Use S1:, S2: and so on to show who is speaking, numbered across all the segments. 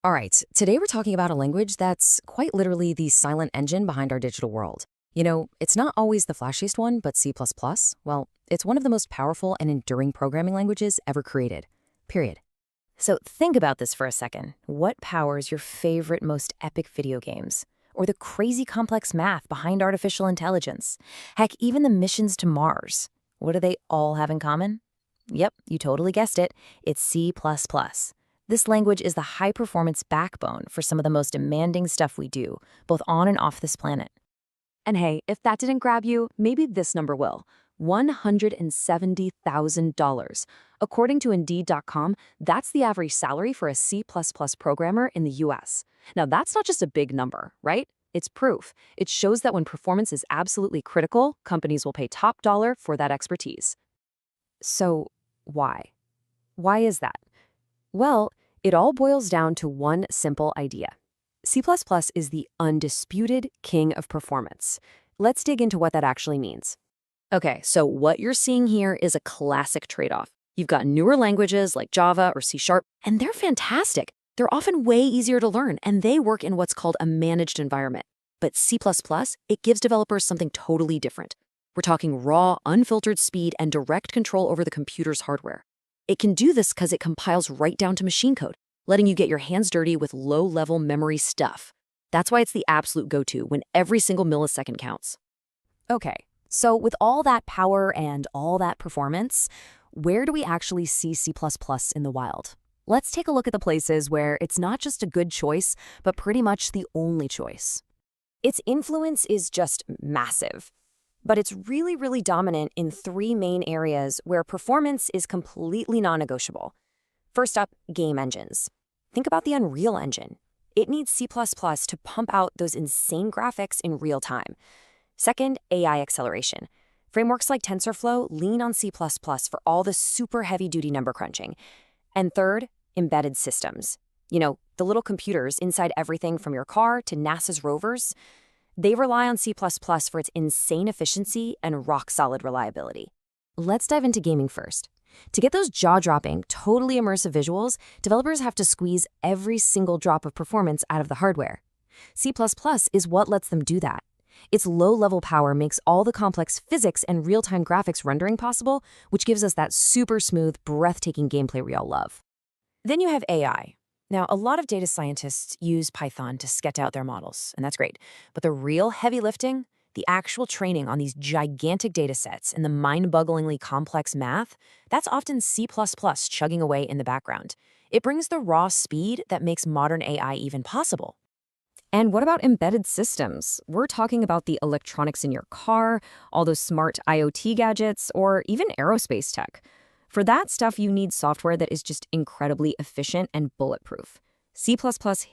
S1: All right, today we're talking about a language that's quite literally the silent engine behind our digital world. It's not always the flashiest one, but C++, well, it's one of the most powerful and enduring programming languages ever created. Period.
S2: So think about this for a second. What powers your favorite, most epic video games? Or the crazy complex math behind artificial intelligence? Heck, even the missions to Mars. What do they all have in common? Yep, you totally guessed it. It's C++. This language is the high-performance backbone for some of the most demanding stuff we do, both on and off this planet.
S3: And hey, if that didn't grab you, maybe this number will. $170,000. According to Indeed.com, that's the average salary for a C++ programmer in the US. Now, that's not just a big number, right? It's proof. It shows that when performance is absolutely critical, companies will pay top dollar for that expertise.
S1: So, why? Why is that? Well, it all boils down to one simple idea. C++ is the undisputed king of performance. Let's dig into what that actually means.
S3: Okay, so what you're seeing here is a classic trade-off. You've got newer languages like Java or C#, and they're fantastic. They're often way easier to learn, and they work in what's called a managed environment. But C++, it gives developers something totally different. We're talking raw, unfiltered speed and direct control over the computer's hardware. It can do this because it compiles right down to machine code, letting you get your hands dirty with low-level memory stuff. That's why it's the absolute go-to when every single millisecond counts.
S1: Okay, so with all that power and all that performance, where do we actually see C++ in the wild? Let's take a look at the places where it's not just a good choice, but pretty much the only choice. Its influence is just massive. But it's really, really dominant in three main areas where performance is completely non-negotiable. First up, game engines. Think about the Unreal Engine. It needs C++ to pump out those insane graphics in real time. Second, AI acceleration. Frameworks like TensorFlow lean on C++ for all the super heavy-duty number crunching. And third, embedded systems. The little computers inside everything from your car to NASA's rovers. They rely on C++ for its insane efficiency and rock-solid reliability. Let's dive into gaming first. To get those jaw-dropping, totally immersive visuals, developers have to squeeze every single drop of performance out of the hardware. C++ is what lets them do that. Its low-level power makes all the complex physics and real-time graphics rendering possible, which gives us that super smooth, breathtaking gameplay we all love. Then you have AI. Now, a lot of data scientists use Python to sketch out their models, and that's great. But the real heavy lifting, the actual training on these gigantic data sets and the mind-bogglingly complex math, that's often C++ chugging away in the background. It brings the raw speed that makes modern AI even possible. And what about embedded systems? We're talking about the electronics in your car, all those smart IoT gadgets, or even aerospace tech. For that stuff, you need software that is just incredibly efficient and bulletproof. C++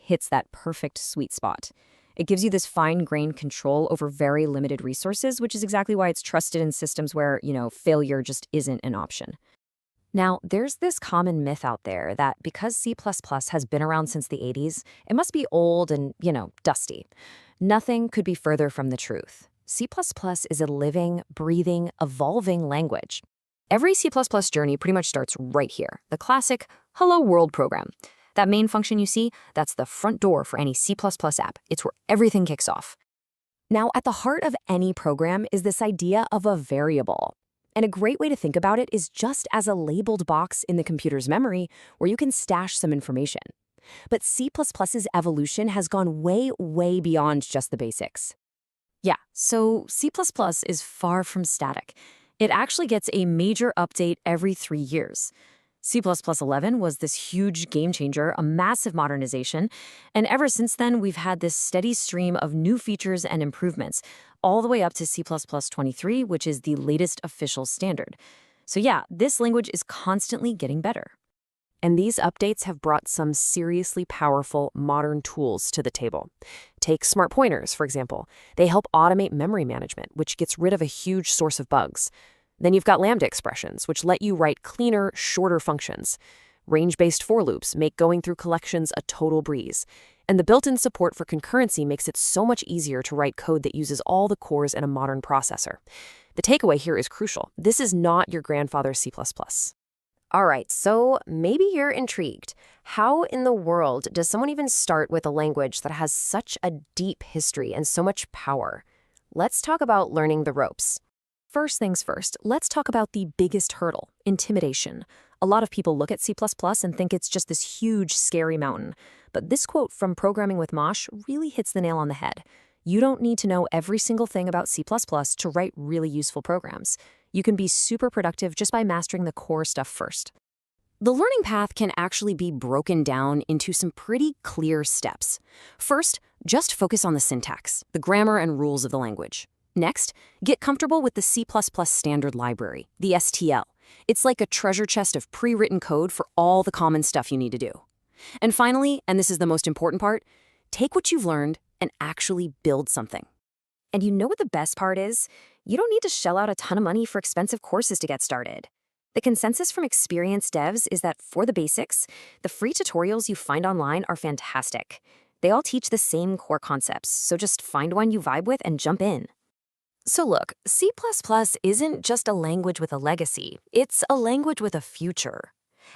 S1: hits that perfect sweet spot. It gives you this fine-grained control over very limited resources, which is exactly why it's trusted in systems where, failure just isn't an option. Now, there's this common myth out there that because C++ has been around since the 80s, it must be old and, dusty. Nothing could be further from the truth. C++ is a living, breathing, evolving language. Every C++ journey pretty much starts right here, the classic Hello World program. That main function you see, that's the front door for any C++ app. It's where everything kicks off. Now, at the heart of any program is this idea of a variable. And a great way to think about it is just as a labeled box in the computer's memory where you can stash some information. But C++'s evolution has gone way, way beyond just the basics. Yeah, so C++ is far from static. It actually gets a major update every 3 years. C++ 11 was this huge game changer, a massive modernization, and ever since then, we've had this steady stream of new features and improvements, all the way up to C++ 23, which is the latest official standard. So yeah, this language is constantly getting better. And these updates have brought some seriously powerful modern tools to the table. Take smart pointers, for example. They help automate memory management, which gets rid of a huge source of bugs. Then you've got lambda expressions, which let you write cleaner, shorter functions. Range-based for loops make going through collections a total breeze. And the built-in support for concurrency makes it so much easier to write code that uses all the cores in a modern processor. The takeaway here is crucial. This is not your grandfather's C++.
S4: All right, so maybe you're intrigued. How in the world does someone even start with a language that has such a deep history and so much power? Let's talk about learning the ropes.
S3: First things first, let's talk about the biggest hurdle, intimidation. A lot of people look at C++ and think it's just this huge, scary mountain. But this quote from Programming with Mosh really hits the nail on the head. You don't need to know every single thing about C++ to write really useful programs. You can be super productive just by mastering the core stuff first.
S1: The learning path can actually be broken down into some pretty clear steps. First, just focus on the syntax, the grammar and rules of the language. Next, get comfortable with the C++ standard library, the STL. It's like a treasure chest of pre-written code for all the common stuff you need to do. And finally, and this is the most important part, take what you've learned and actually build something.
S2: And you know what the best part is? You don't need to shell out a ton of money for expensive courses to get started. The consensus from experienced devs is that for the basics, the free tutorials you find online are fantastic. They all teach the same core concepts, so just find one you vibe with and jump in. So look, C++ isn't just a language with a legacy, it's a language with a future.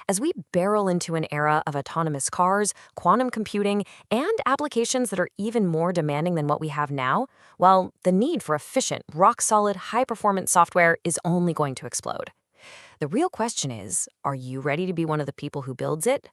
S2: As we barrel into an era of autonomous cars, quantum computing, and applications that are even more demanding than what we have now, well, the need for efficient, rock-solid, high-performance software is only going to explode. The real question is, are you ready to be one of the people who builds it?